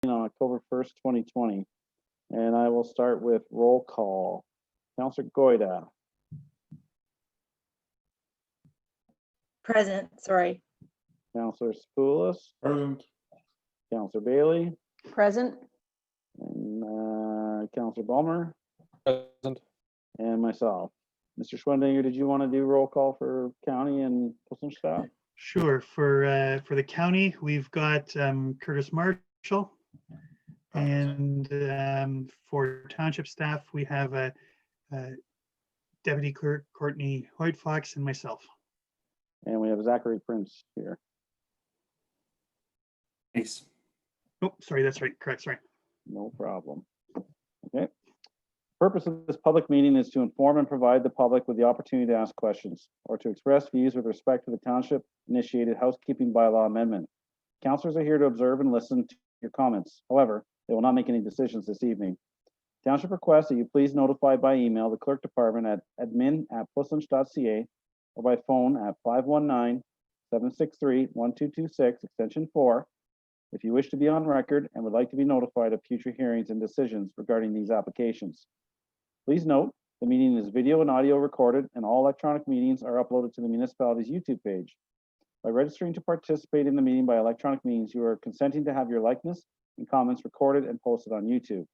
On October 1st, 2020. And I will start with roll call. Councillor Goida, Present, sorry. Councillor Spoulis, Present. Councillor Bailey, Present. and Councillor Bulmer, Present. and myself. Mr. Schwendinger, did you want to do roll call for county and postal staff? Sure. For the county, we've got Curtis Marshall. And for township staff, we have Deputy Clerk Courtney Hoyt-Fox and myself. And we have Zachary Prince here. Thanks. Oh, sorry, that's right. Correct, sorry. No problem. Okay. Purpose of this public meeting is to inform and provide the public with the opportunity to ask questions or to express views with respect to the township initiated housekeeping bylaw amendment. Councilors are here to observe and listen to your comments. However, they will not make any decisions this evening. Township requests that you please notify by email the clerk department at admin@plislinch.ca or by phone at 519-763-1226 extension 4 if you wish to be on record and would like to be notified of future hearings and decisions regarding these applications. Please note, the meeting is video and audio recorded and all electronic meetings are uploaded to the municipality's YouTube page. By registering to participate in the meeting by electronic means, you are consenting to have your likeness and comments recorded and posted on YouTube.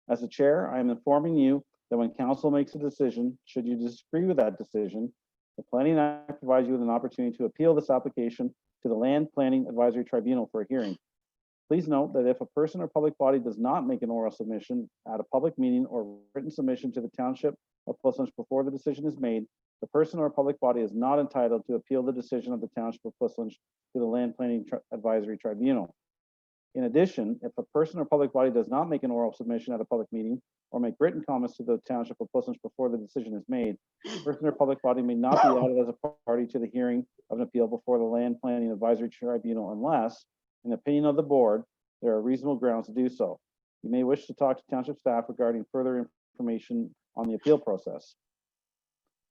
As the chair, I am informing you that when council makes a decision, should you disagree with that decision, the Planning Act provides you with an opportunity to appeal this application to the Land Planning Advisory Tribunal for a hearing. Please note that if a person or public body does not make an oral submission at a public meeting or written submission to the Township of Plislinch before the decision is made, the person or public body is not entitled to appeal the decision of the Township of Plislinch to the Land Planning Advisory Tribunal. In addition, if a person or public body does not make an oral submission at a public meeting or make written comments to the Township of Plislinch before the decision is made, the person or public body may not be added as a party to the hearing of an appeal before the Land Planning Advisory Tribunal unless, in the opinion of the board, there are reasonable grounds to do so. You may wish to talk to Township staff regarding further information on the appeal process.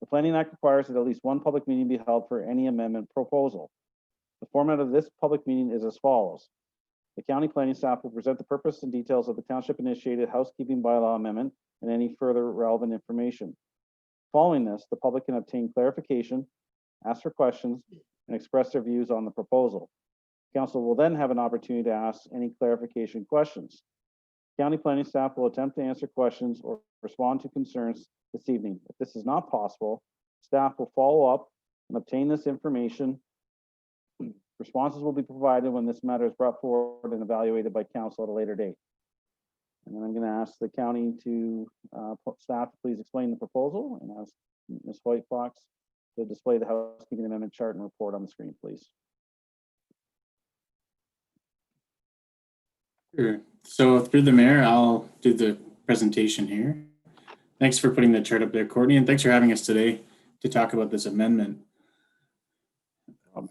The Planning Act requires that at least one public meeting be held for any amendment proposal. The format of this public meeting is as follows. The county planning staff will present the purpose and details of the township-initiated housekeeping bylaw amendment and any further relevant information. Following this, the public can obtain clarification, ask for questions, and express their views on the proposal. Council will then have an opportunity to ask any clarification questions. County planning staff will attempt to answer questions or respond to concerns this evening. If this is not possible, staff will follow up and obtain this information. Responses will be provided when this matter is brought forward and evaluated by council at a later date. And then I'm going to ask the county to staff to please explain the proposal and ask Ms. Hoyt-Fox to display the housekeeping amendment chart and report on the screen, please. Sure. So through the mayor, I'll do the presentation here. Thanks for putting the chart up there, Courtney, and thanks for having us today to talk about this amendment.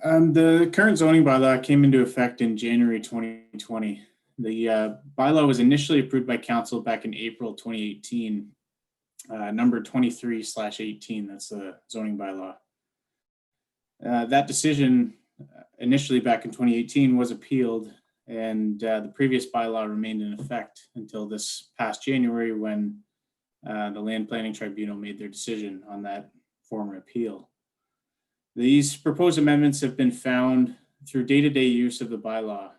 The current zoning bylaw came into effect in January 2020. The bylaw was initially approved by council back in April 2018, number 23/18, that's the zoning bylaw. That decision initially back in 2018 was appealed, and the previous bylaw remained in effect until this past January when the Land Planning Tribunal made their decision on that former appeal. These proposed amendments have been found through day-to-day use of the bylaw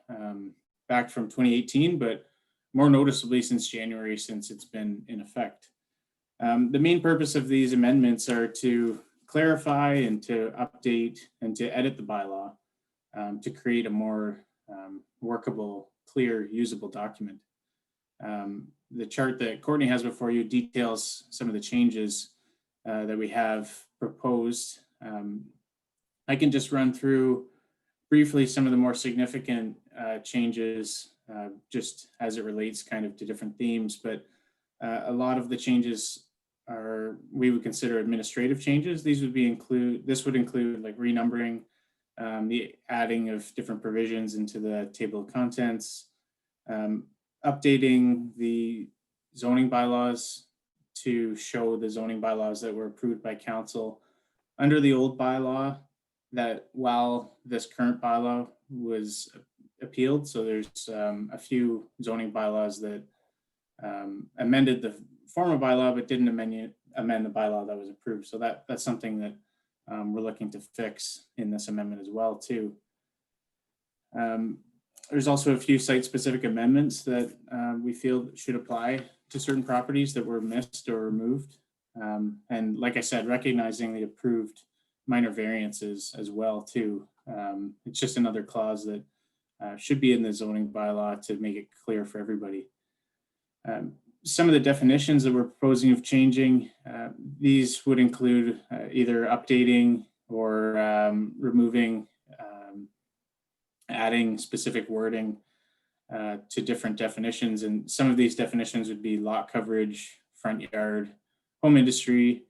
back from 2018, but more noticeably since January, since it's been in effect. The main purpose of these amendments are to clarify and to update and to edit the bylaw to create a more workable, clear, usable document. The chart that Courtney has before you details some of the changes that we have proposed. I can just run through briefly some of the more significant changes just as it relates kind of to different themes, but a lot of the changes are, we would consider administrative changes. This would include like renumbering, the adding of different provisions into the table of contents, updating the zoning bylaws to show the zoning bylaws that were approved by council under the old bylaw, that while this current bylaw was appealed. So there's a few zoning bylaws that amended the former bylaw, but didn't amend the bylaw that was approved. So that's something that we're looking to fix in this amendment as well too. There's also a few site-specific amendments that we feel should apply to certain properties that were missed or removed. And like I said, recognizing the approved minor variances as well too. It's just another clause that should be in the zoning bylaw to make it clear for everybody. Some of the definitions that we're proposing of changing, these would include either updating or removing, adding specific wording to different definitions. And some of these definitions would be lot coverage, front yard, home industry.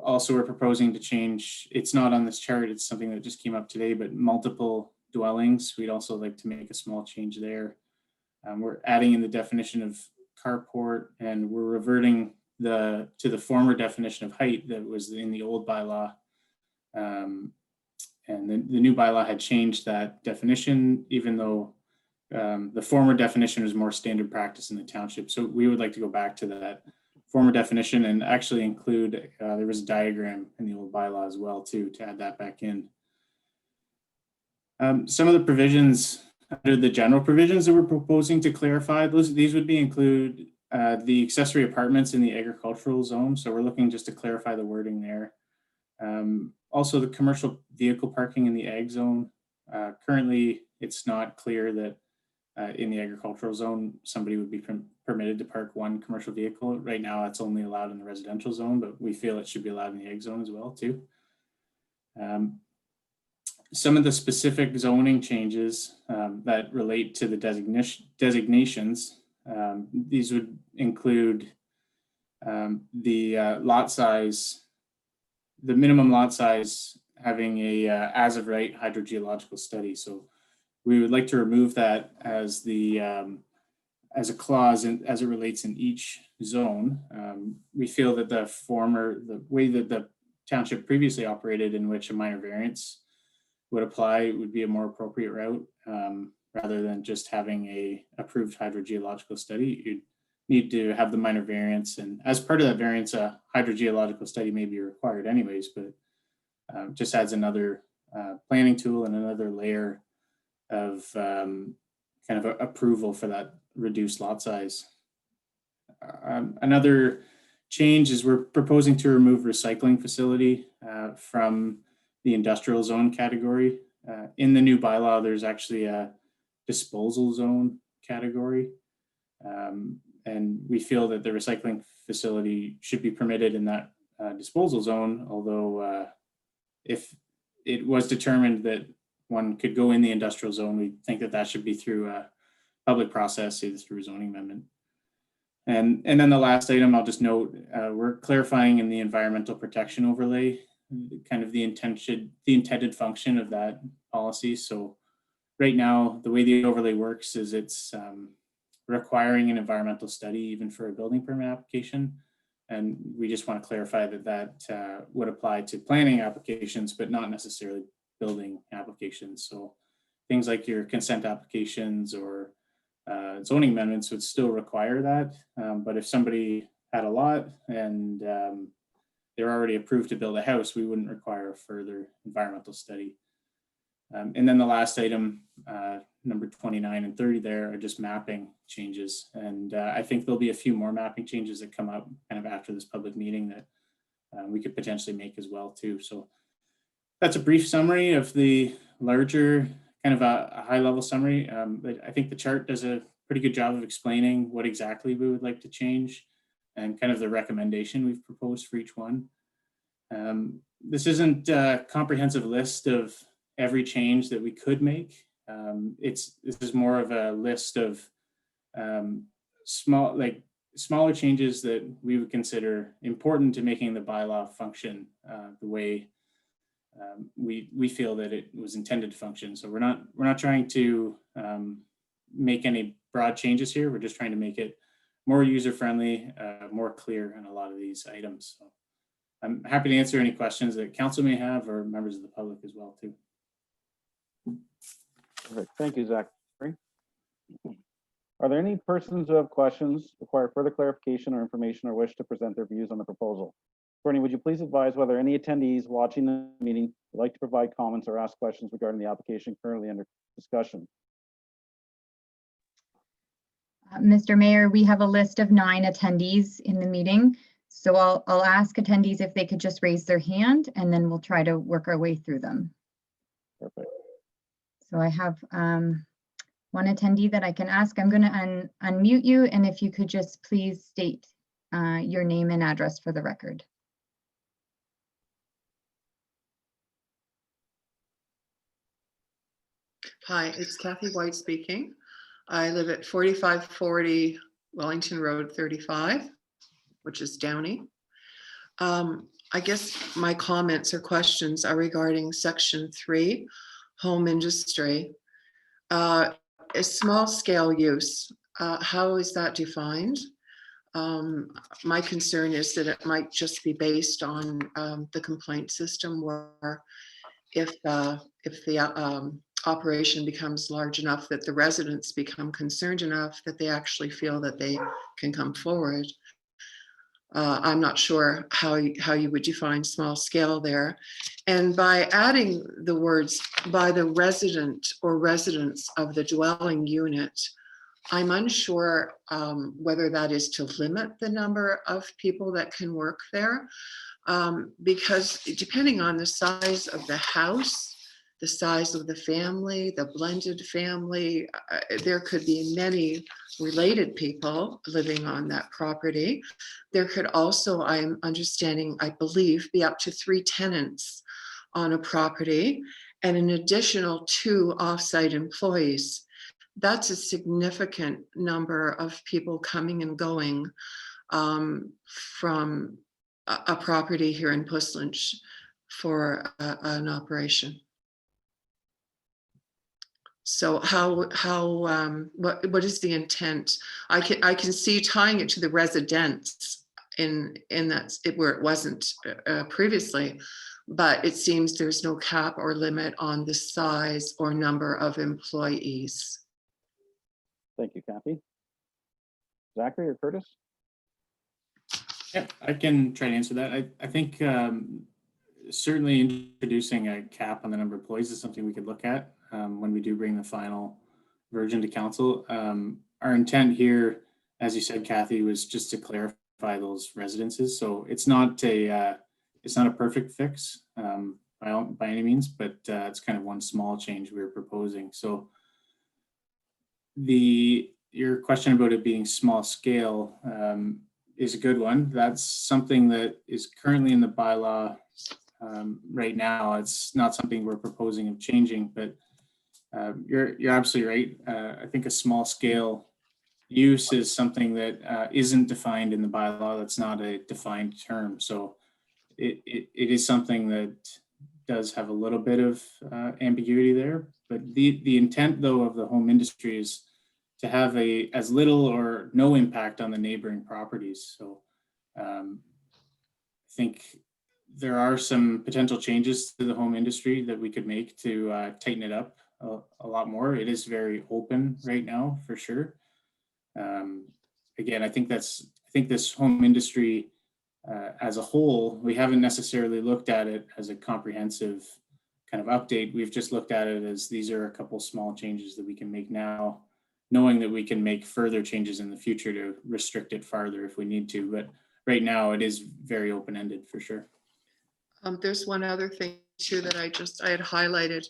Also, we're proposing to change, it's not on this chart, it's something that just came up today, but multiple dwellings. We'd also like to make a small change there. We're adding in the definition of carport, and we're reverting to the former definition of height that was in the old bylaw. And the new bylaw had changed that definition, even though the former definition was more standard practice in the township. So we would like to go back to that former definition and actually include, there was a diagram in the old bylaw as well too, to add that back in. Some of the provisions under the general provisions that we're proposing to clarify, these would include the accessory apartments in the agricultural zone. So we're looking just to clarify the wording there. Also the commercial vehicle parking in the ag zone. Currently, it's not clear that in the agricultural zone, somebody would be permitted to park one commercial vehicle. Right now, it's only allowed in the residential zone, but we feel it should be allowed in the ag zone as well too. Some of the specific zoning changes that relate to the designations, these would include the lot size, the minimum lot size having a as of right hydrogeological study. So we would like to remove that as the as a clause as it relates in each zone. We feel that the way that the township previously operated, in which a minor variance would apply, would be a more appropriate route, rather than just having a approved hydrogeological study. You'd need to have the minor variance, and as part of that variance, a hydrogeological study may be required anyways, but just adds another planning tool and another layer of kind of approval for that reduced lot size. Another change is we're proposing to remove recycling facility from the industrial zone category. In the new bylaw, there's actually a disposal zone category. And we feel that the recycling facility should be permitted in that disposal zone, although if it was determined that one could go in the industrial zone, we think that that should be through a public process, either through a zoning amendment. And then the last item I'll just note, we're clarifying in the environmental protection overlay, kind of the intended function of that policy. So right now, the way the overlay works is it's requiring an environmental study even for a building permit application. And we just want to clarify that that would apply to planning applications, but not necessarily building applications. So things like your consent applications or zoning amendments would still require that. But if somebody had a lot and they're already approved to build a house, we wouldn't require a further environmental study. And then the last item, number 29 and 30 there, are just mapping changes. And I think there'll be a few more mapping changes that come up kind of after this public meeting that we could potentially make as well too. So that's a brief summary of the larger, kind of a high level summary. But I think the chart does a pretty good job of explaining what exactly we would like to change and kind of the recommendation we've proposed for each one. This isn't a comprehensive list of every change that we could make. This is more of a list of smaller changes that we would consider important to making the bylaw function the way we feel that it was intended to function. So we're not trying to make any broad changes here. We're just trying to make it more user-friendly, more clear on a lot of these items. So I'm happy to answer any questions that council may have or members of the public as well too. Perfect. Thank you, Zachary. Are there any persons who have questions, require further clarification or information, or wish to present their views on the proposal? Courtney, would you please advise whether any attendees watching the meeting would like to provide comments or ask questions regarding the application currently under discussion? Mr. Mayor, we have a list of 9 attendees in the meeting. So I'll ask attendees if they could just raise their hand, and then we'll try to work our way through them. Perfect. So I have one attendee that I can ask. I'm going to unmute you, and if you could just please state your name and address for the record. Hi, it's Kathy White speaking. I live at 4540 Wellington Road 35, which is Downey. I guess my comments or questions are regarding Section 3, home industry. A small scale use, how is that defined? My concern is that it might just be based on the complaint system, where if the operation becomes large enough that the residents become concerned enough that they actually feel that they can come forward. I'm not sure how you would define small scale there. And by adding the words by the resident or residents of the dwelling unit, I'm unsure whether that is to limit the number of people that can work there, because depending on the size of the house, the size of the family, the blended family, there could be many related people living on that property. There could also, I'm understanding, I believe, be up to 3 tenants on a property and an additional 2 offsite employees. That's a significant number of people coming and going from a property here in Puslinch for an operation. So what is the intent? I can see tying it to the residents in that where it wasn't previously, but it seems there's no cap or limit on the size or number of employees. Thank you, Kathy. Zachary or Curtis? Yeah, I can try to answer that. I think certainly introducing a cap on the number of employees is something we could look at when we do bring the final version to council. Our intent here, as you said, Kathy, was just to clarify those residences. So it's not a perfect fix by any means, but it's kind of one small change we were proposing. So your question about it being small scale is a good one. That's something that is currently in the bylaw right now. It's not something we're proposing of changing, but you're absolutely right. I think a small scale use is something that isn't defined in the bylaw. That's not a defined term. So it is something that does have a little bit of ambiguity there. But the intent, though, of the home industry is to have as little or no impact on the neighboring properties. So I think there are some potential changes to the home industry that we could make to tighten it up a lot more. It is very open right now, for sure. Again, I think this home industry as a whole, we haven't necessarily looked at it as a comprehensive kind of update. We've just looked at it as these are a couple small changes that we can make now, knowing that we can make further changes in the future to restrict it farther if we need to. But right now it is very open-ended for sure. There's one other thing too that I had highlighted.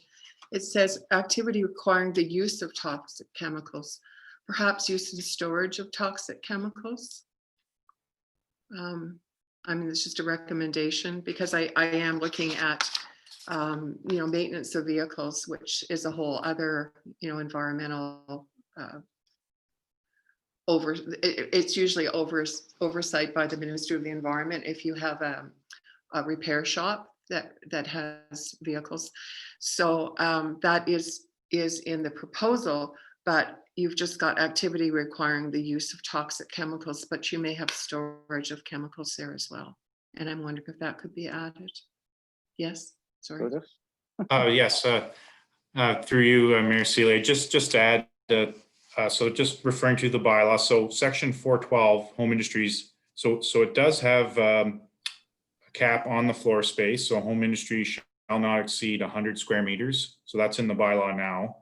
It says activity requiring the use of toxic chemicals, perhaps use and storage of toxic chemicals. I mean, it's just a recommendation because I am looking at, maintenance of vehicles, which is a whole other, environmental it's usually oversight by the Ministry of the Environment if you have a repair shop that has vehicles. So that is in the proposal, but you've just got activity requiring the use of toxic chemicals, but you may have storage of chemicals there as well. And I'm wondering if that could be added. Yes, sorry. Curtis? Yes, Through you, Mayor Seeley, just to add, so just referring to the bylaw, so section 412, home industries, so it does have a cap on the floor space, so home industry shall not exceed 100 square meters, so that's in the bylaw now.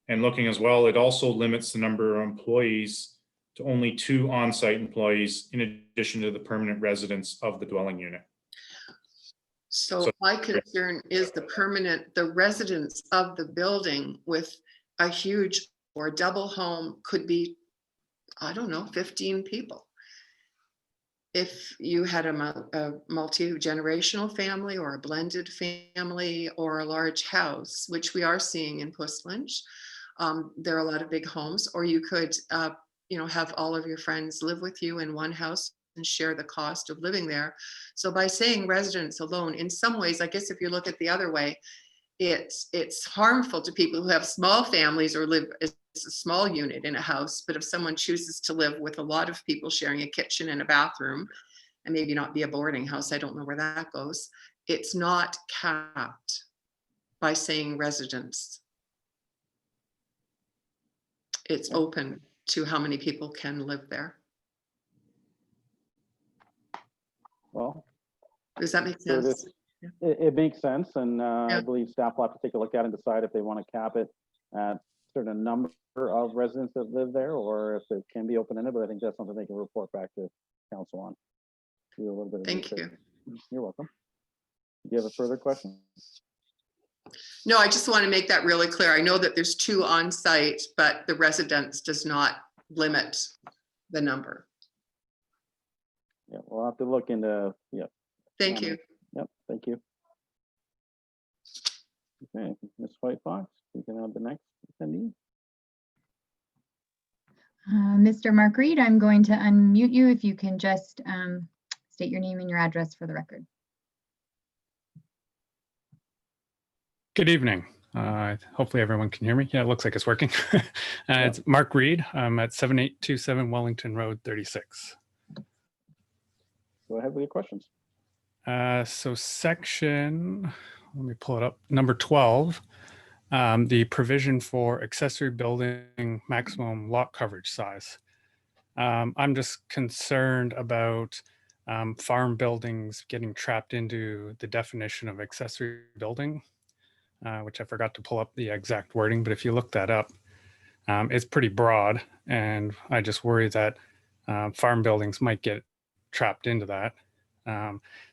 And looking as well, it also limits the number of employees to only 2 on-site employees in addition to the permanent residents of the dwelling unit. So my concern is the residents of the building with a huge or double home could be, I don't know, 15 people. If you had a multi-generational family or a blended family or a large house, which we are seeing in Puslinch, there are a lot of big homes, or you could, have all of your friends live with you in one house and share the cost of living there. So by saying residents alone, in some ways, I guess if you look at the other way, it's harmful to people who have small families or live as a small unit in a house. But if someone chooses to live with a lot of people sharing a kitchen and a bathroom, and maybe not be a boarding house, I don't know where that goes, it's not capped by saying residents. It's open to how many people can live there. Well, Does that make so sense? it makes sense, and I Yeah. believe staff will have to take a look at it and decide if they want to cap it at a certain number of residents that live there, or if it can be open-ended, but I think that's something they can report back to council on. Do a little bit of Thank research. you. You're welcome. Do you have a further question? No, I just want to make that really clear. I know that there's 2 on site, but the residence does not limit the number. Yeah, we'll have to look into, yeah. Thank you. Yep, thank you. Okay, Ms. White Fox, you can have the next attendee. Mr. Mark Reed, I'm going to unmute you if you can just state your name and your address for the record. Good evening. Hopefully everyone can hear me. Yeah, it looks like it's working. It's Mark Reed. I'm at 7827 Wellington Road 36. Go ahead with your questions. So section, let me pull it up, number 12, the provision for accessory building maximum lot coverage size. I'm just concerned about farm buildings getting trapped into the definition of accessory building, which I forgot to pull up the exact wording, but if you look that up, it's pretty broad. And I just worry that farm buildings might get trapped into that.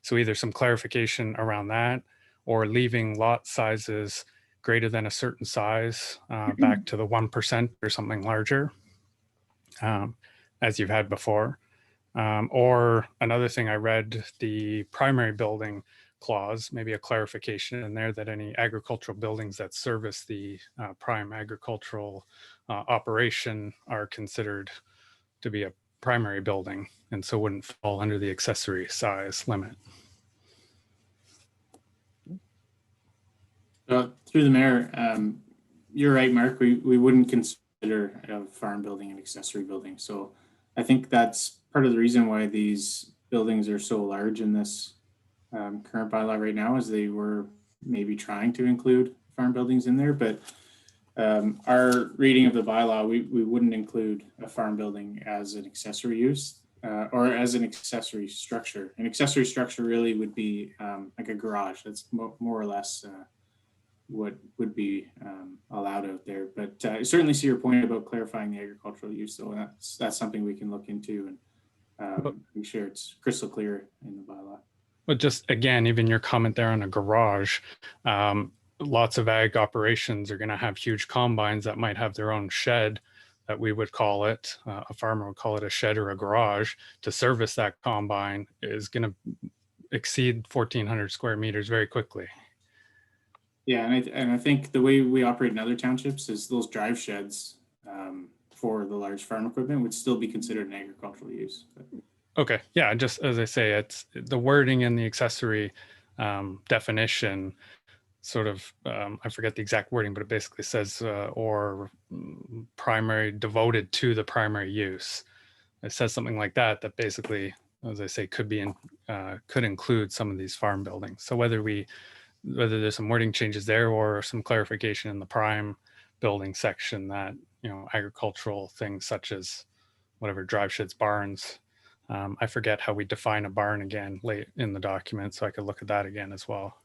So either some clarification around that or leaving lot sizes greater than a certain size back to the 1% or something larger, as you've had before. Or another thing I read, the primary building clause, maybe a clarification in there that any agricultural buildings that service the prime agricultural operation are considered to be a primary building and so wouldn't fall under the accessory size limit. Through the mayor, you're right, Mark. We wouldn't consider a farm building an accessory building. So I think that's part of the reason why these buildings are so large in this current bylaw right now, is they were maybe trying to include farm buildings in there, but our reading of the bylaw, we wouldn't include a farm building as an accessory use or as an accessory structure. An accessory structure really would be like a garage. That's more or less what would be allowed out there. But I certainly see your point about clarifying the agricultural use, so that's something we can look into and make sure it's crystal clear in the bylaw. But just again, even your comment there on a garage, lots of ag operations are going to have huge combines that might have their own shed, that we would call it, a farmer would call it a shed or a garage. To service that combine is going to exceed 1,400 square meters very quickly. Yeah, and I think the way we operate in other townships is those drive sheds for the large farm equipment would still be considered an agricultural use. Okay, yeah, just as I say, it's the wording in the accessory definition sort of, I forget the exact wording, but it basically says or primary, devoted to the primary use. It says something like that, that basically, as I say, could be in, could include some of these farm buildings. So whether we whether there's some wording changes there or some clarification in the prime building section that, agricultural things such as whatever drive sheds, barns. I forget how we define a barn again late in the document, so I could look at that again as well.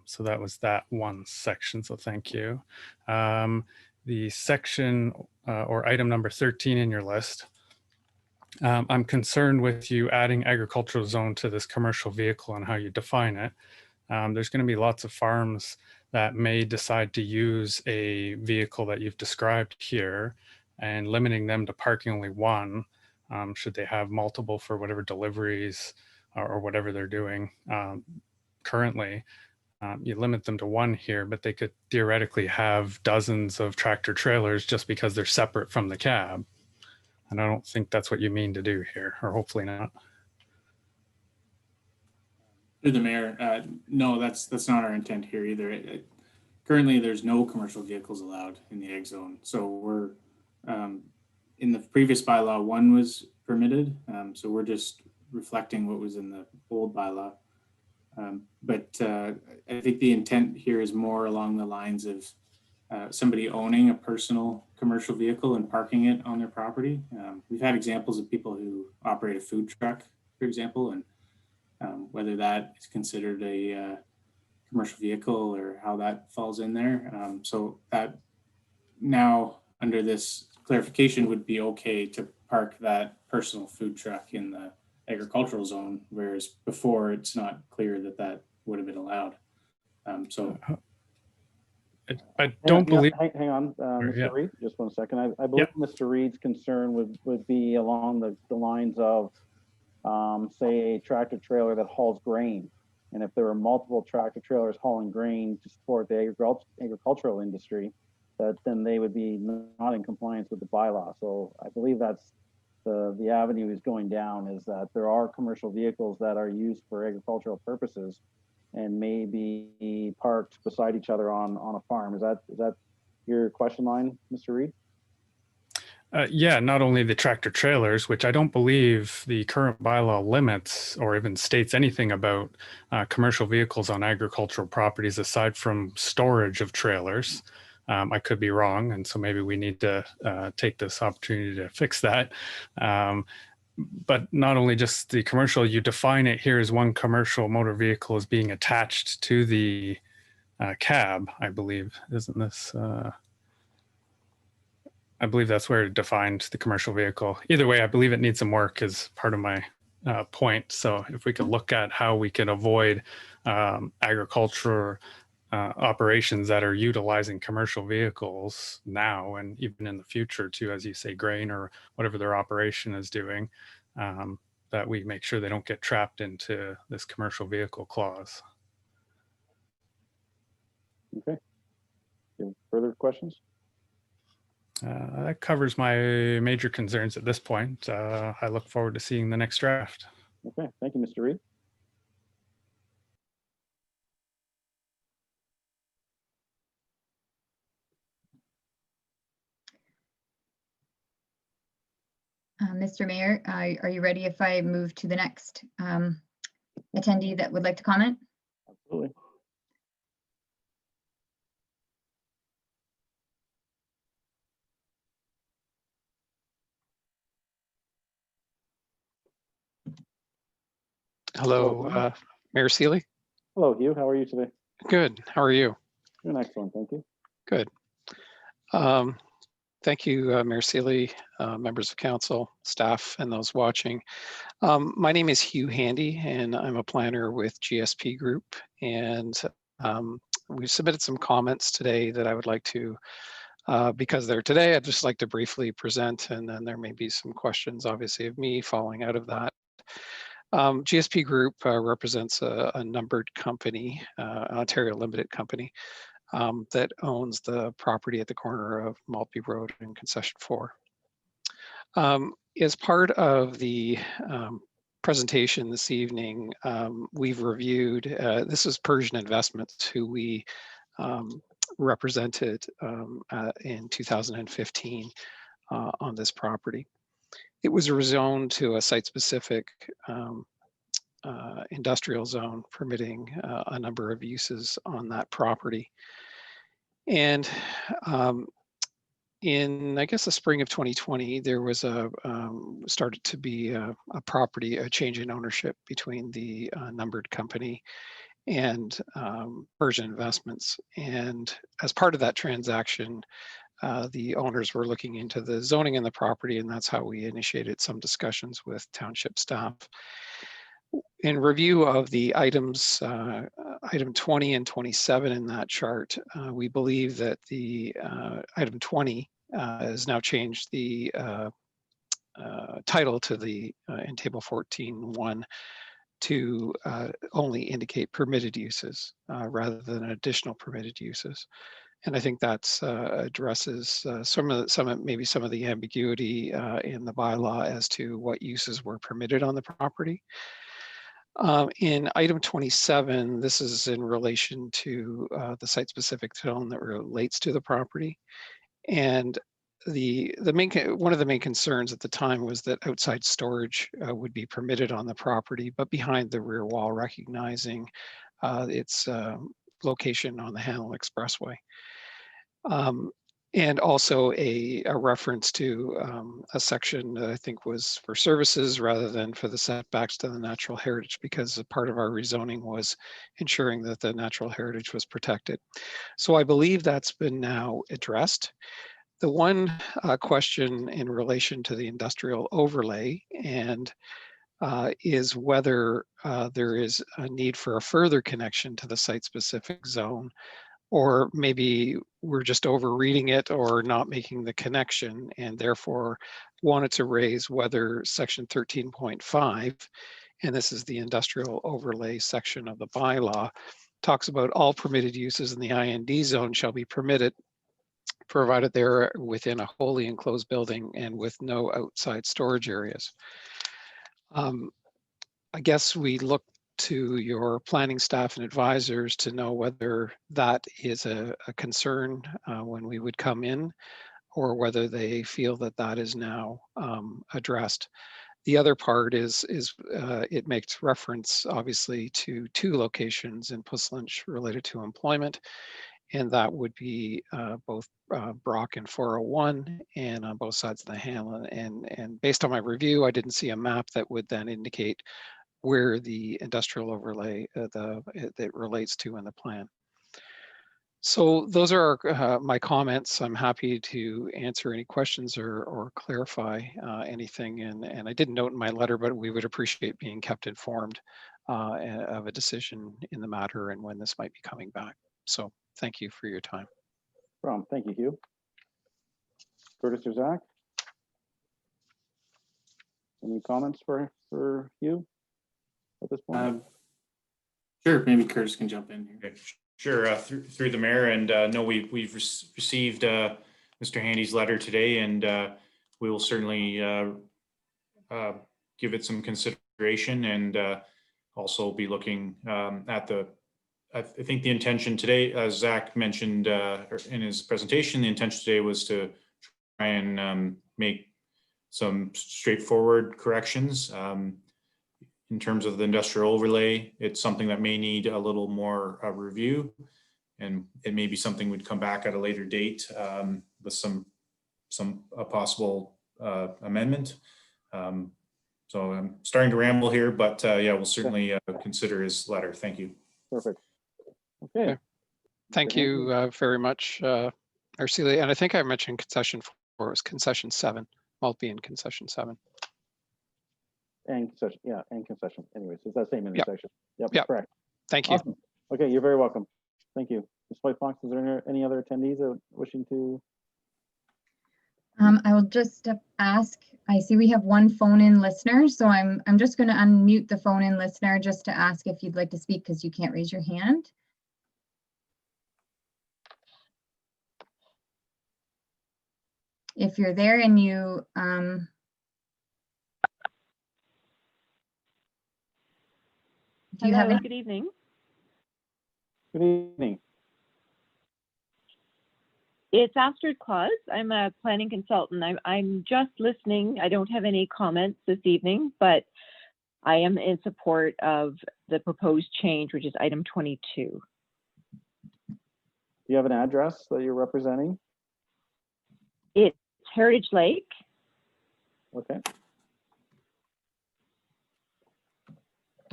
So that was that one section, so thank you. The section or item number 13 in your list, I'm concerned with you adding agricultural zone to this commercial vehicle and how you define it. There's going to be lots of farms that may decide to use a vehicle that you've described here, and limiting them to parking only one, should they have multiple for whatever deliveries or whatever they're doing currently. You limit them to one here, but they could theoretically have dozens of tractor trailers just because they're separate from the cab. And I don't think that's what you mean to do here, or hopefully not. Through the mayor, no, that's not our intent here either. Currently, there's no commercial vehicles allowed in the ag zone. So we're, in the previous bylaw, one was permitted. So we're just reflecting what was in the old bylaw. But I think the intent here is more along the lines of somebody owning a personal commercial vehicle and parking it on their property. We've had examples of people who operate a food truck, for example, and whether that is considered a commercial vehicle or how that falls in there. So that now under this clarification would be okay to park that personal food truck in the agricultural zone, whereas before it's not clear that that would have been allowed. So I don't believe. Hang on, Mr. yeah. Reed, just 1 second. I believe Mr. Reed's concern would be along the lines of, say, a tractor trailer that hauls grain. And if there are multiple tractor trailers hauling grain to support the agricultural industry, that then they would be not in compliance with the bylaw. So I believe that's the avenue is going down, is that there are commercial vehicles that are used for agricultural purposes and may be parked beside each other on a farm. Is that your question line, Mr. Reed? Yeah, not only the tractor trailers, which I don't believe the current bylaw limits or even states anything about commercial vehicles on agricultural properties aside from storage of trailers. I could be wrong, and so maybe we need to take this opportunity to fix that. But not only just the commercial, you define it here as one commercial motor vehicle as being attached to the cab, I believe. Isn't this? I believe that's where it defined the commercial vehicle. Either way, I believe it needs some work as part of my point. So if we could look at how we can avoid agriculture operations that are utilizing commercial vehicles now and even in the future too, as you say, grain or whatever their operation is doing, that we make sure they don't get trapped into this commercial vehicle clause. Okay. Any further questions? That covers my major concerns at this point. I look forward to seeing the next draft. Okay, thank you, Mr. Reed. Mr. Mayor, are you ready if I move to the next attendee that would like to comment? Absolutely. Hello, Mayor Seeley. Hello, Hugh. How are you today? Good. How are you? Doing excellent, thank you. Good. Thank you, Mayor Seeley, members of council, staff, and those watching. My name is Hugh Handy, and I'm a planner with GSP Group. And we've submitted some comments today that I would like to, because they're today, I'd just like to briefly present, and then there may be some questions, obviously, of me following out of that. GSP Group represents a numbered company, an Ontario Limited company, that owns the property at the corner of Maltby Road and Concession 4. As part of the presentation this evening, we've reviewed, this is Persian Investments, who we represented in 2015 on this property. It was rezoned to a site-specific industrial zone permitting a number of uses on that property. And in, I guess, the spring of 2020, there was started to be a change in ownership between the numbered company and Persian Investments. And as part of that transaction, the owners were looking into the zoning in the property, and that's how we initiated some discussions with township staff. In review of the items, item 20 and 27 in that chart, we believe that the item 20 has now changed the title to the in table 14.1 to only indicate permitted uses rather than additional permitted uses. And I think that's addresses maybe some of the ambiguity in the bylaw as to what uses were permitted on the property. In item 27, this is in relation to the site-specific zone that relates to the property. And one of the main concerns at the time was that outside storage would be permitted on the property, but behind the rear wall, recognizing its location on the Hanlon Expressway. And also a reference to a section that I think was for services rather than for the setbacks to the natural heritage, because a part of our rezoning was ensuring that the natural heritage was protected. So I believe that's been now addressed. The one question in relation to the industrial overlay and is whether there is a need for a further connection to the site-specific zone, or maybe we're just overreading it or not making the connection, and therefore wanted to raise whether section 13.5, and this is the industrial overlay section of the bylaw, talks about all permitted uses in the IND zone shall be permitted, provided they're within a wholly enclosed building and with no outside storage areas. I guess we look to your planning staff and advisors to know whether that is a concern when we would come in, or whether they feel that that is now addressed. The other part is it makes reference obviously to 2 locations in Puss Lynch related to employment, and that would be both Brock and 401 and on both sides of the Hanlon. And based on my review, I didn't see a map that would then indicate where the industrial overlay that relates to in the plan. So those are my comments. I'm happy to answer any questions or clarify anything. And I didn't note in my letter, but we would appreciate being kept informed of a decision in the matter and when this might be coming back. So thank you for your time. Thank you, Hugh. Curtis or Zach? Any comments for Hugh at this point? Sure, maybe Curtis can jump in here. Okay. Sure, through the mayor, and no, we've received Mr. Handy's letter today, and we will certainly give it some consideration, and also be looking at the. I think the intention today, as Zach mentioned in his presentation, the intention today was to try and make some straightforward corrections. In terms of the industrial overlay, it's something that may need a little more review, and it may be something we'd come back at a later date with some possible amendment. So I'm starting to ramble here, but yeah, we'll certainly consider his letter. Thank you. Perfect. Okay. Thank you very much, Arcelia. And I think I mentioned concession 4, it was concession 7, multi and concession 7. And concession, yeah, and concession. Anyways, it's that same intersection. Yep, correct. Thank you. Awesome. Okay, you're very welcome. Thank you. Ms. White Fox, is there any other attendees wishing to? I will just ask, I see we have one phone-in listener, so I'm just going to unmute the phone-in listener just to ask if you'd like to speak, because you can't raise your hand. If you're there and you do you have Hello, any? good evening. Good evening. It's Astrid Claus. I'm a planning consultant. I'm just listening. I don't have any comments this evening, but I am in support of the proposed change, which is item 22. Do you have an address that you're representing? It's Heritage Lake. Okay.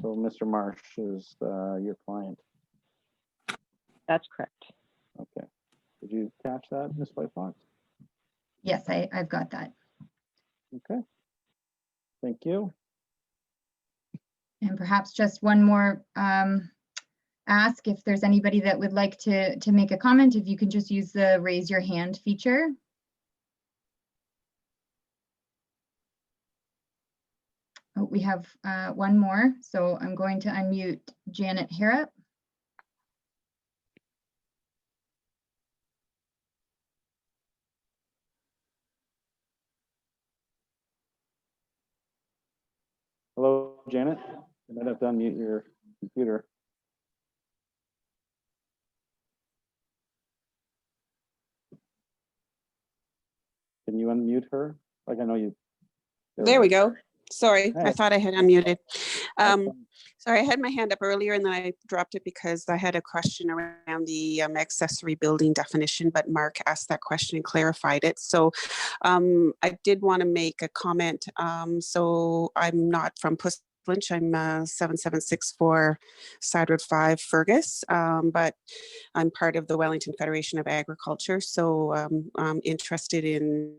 So Mr. Marsh is your client. That's correct. Okay. Did you catch that, Ms. White Fox? Yes, I've got that. Okay. Thank you. And perhaps just one more ask, if there's anybody that would like to make a comment, if you can just use the raise your hand feature. Oh, we have one more, so I'm going to unmute Janet Harrop. Hello, Janet. You might have to unmute your computer. Can you unmute her? Like, I know you. There we go. Sorry, Hey. I thought I had unmuted. That's fine. Sorry, I had my hand up earlier and then I dropped it because I had a question around the accessory building definition, but Mark asked that question and clarified it. So I did want to make a comment. So I'm not from Puss Lynch. I'm 7764 Side Road 5, Fergus, but I'm part of the Wellington Federation of Agriculture. So I'm interested in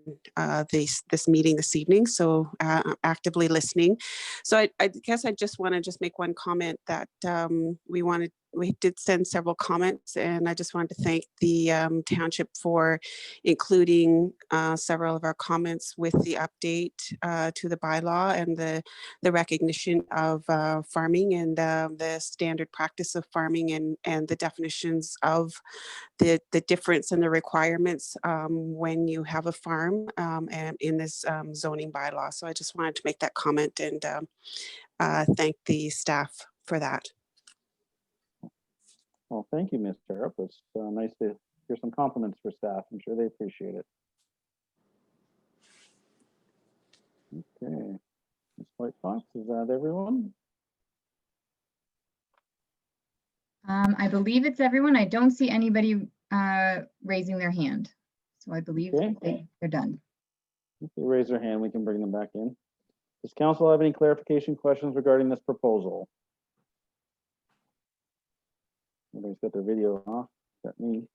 this meeting this evening. So I'm actively listening. So I guess I just want to just make one comment that we did send several comments, and I just wanted to thank the township for including several of our comments with the update to the bylaw and the recognition of farming and the standard practice of farming and the definitions of the difference in the requirements when you have a farm and in this zoning bylaw. So I just wanted to make that comment and thank the staff for that. Well, thank you, Ms. Harrop. It's nice to hear some compliments for staff. I'm sure they appreciate it. Okay. Ms. White Fox, is that everyone? I believe it's everyone. I don't see anybody raising their hand. So I believe Okay. they're done. If they raise their hand, we can bring them back in. Does council have any clarification questions regarding this proposal? Everybody's got their video off, except me.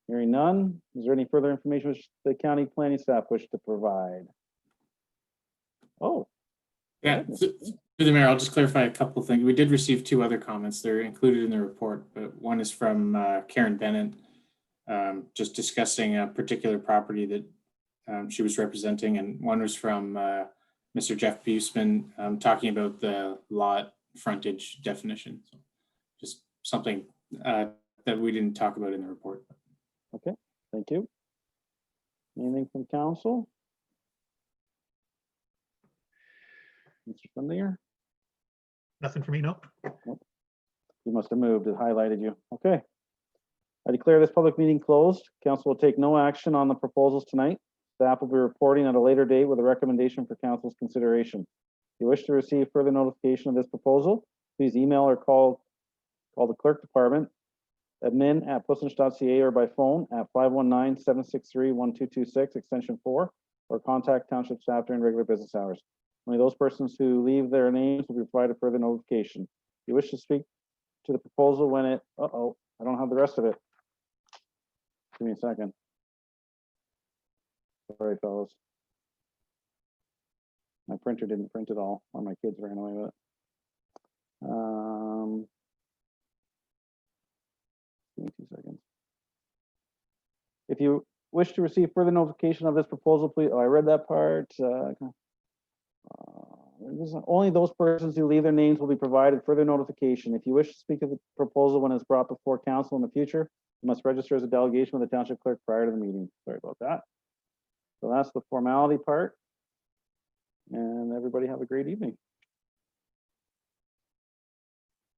Hearing none, is there any further information which the county planning staff wish to provide? Oh, Yeah, goodness. through the mayor, I'll just clarify a couple of things. We did receive two other comments. They're included in the report, but one is from Karen Bennett, just discussing a particular property that she was representing, and one was from Mr. Jeff Buseman, talking about the lot frontage definition. So just something that we didn't talk about in the report. Okay, thank you. Anything from council? Mr. Spendinger? Nothing for me, no. You must have moved, it highlighted you. Okay. I declare this public meeting closed. Council will take no action on the proposals tonight. Staff will be reporting at a later date with a recommendation for council's consideration. If you wish to receive further notification of this proposal, please email or call the clerk department, admin@puslinch.ca, or by phone at 519-763-1226, extension 4, or contact township staff during regular business hours. Only those persons who leave their names will be provided further notification. If you wish to speak to the proposal when it, I don't have the rest of it. Give me a second. Sorry, fellas. My printer didn't print it all, or my kids ran away with it. Give me 2 seconds. If you wish to receive further notification of this proposal, please, I read that part. Only those persons who leave their names will be provided further notification. If you wish to speak of the proposal when it's brought before council in the future, you must register as a delegation with the township clerk prior to the meeting. Sorry about that. So that's the formality part. And everybody have a great evening.